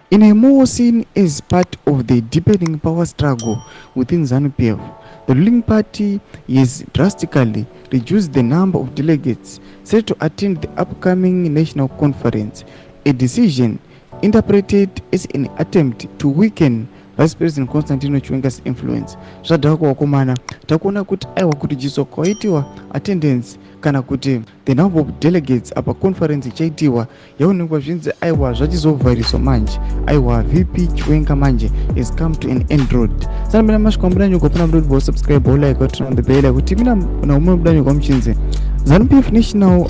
In a more seen as part of the deepening power struggle within Zanu PF, the ruling party has drastically reduced the number of delegates set to attend the upcoming national conference, a decision interpreted as an attempt to weaken Vice President Constantino Chiwenga's influence. Zvadhaka kuwakomana takuona kuti aiwa kureduced kwaitiwa attendance kana kuti the number of delegates apa conference ichaitiwa yaonekwa zvinzi aiwa zvachizovhariswa manje, aiwa VP Chiwenga manje has come to an end road. Sana mina mashiko mbudanyo kopana mbudu bo subscribe or like or turn on the bell kuti mina na umwe mbudanyo kwa mchinze. Zanu PF National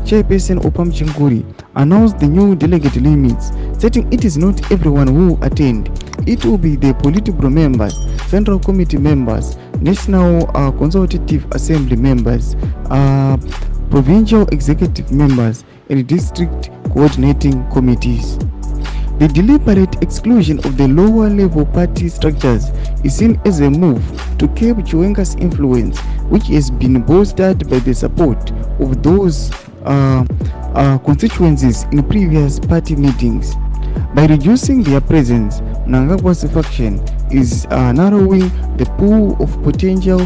Chairperson Opam Chinguri announced the new delegate limits, stating it is not everyone who will attend. It will be the Politburo members, Central Committee members, National Consultative Assembly members, Provincial Executive members, and District Coordinating Committees. The deliberate exclusion of the lower level party structures is seen as a move to curb Chiwenga's influence, which has been bolstered by the support of those constituencies in previous party meetings. By reducing their presence, Mnangagwa's faction is narrowing the pool of potential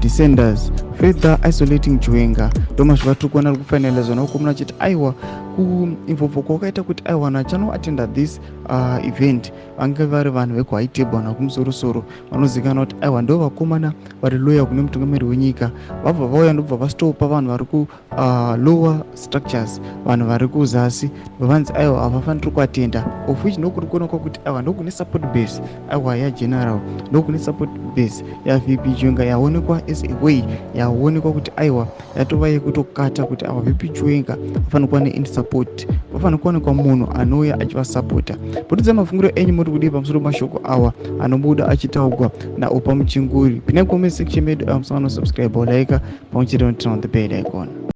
descendants, further isolating Chiwenga. Tomash vatukwana kufinaliza na huko mnachita aiwa ku involve kwakaita kuti aiwa nachano attend this event vange vari vanhu vekwaitebwa na kumsorosoro vanozikana kuti aiwa ndo vakomana vari loya kune mutungamiri wenyika vabva vauya ndobva vastopa vanhu vari ku lower structures, vanhu vari kuzasi vavanzi aiwa havafaniri kuatenda, of which ndokuri kuonekwa kuti aiwa ndokune support base aiwa yageneral, ndokune support base yaVP Chiwenga yaonekwa as a way yaonekwa kuti aiwa yatova yekutokata kuti aiwa VP Chiwenga vafanira kuva nesupport, vafanira kuwanikwa munhu anouya achivasapota. Potudza mafungiro enyu muri kudii pamusoro mashoko awa anobuda achitaurwa naOpam Chinguri. Pinai comment section medu amusana subscribe or like pamwe chete on the bell icon.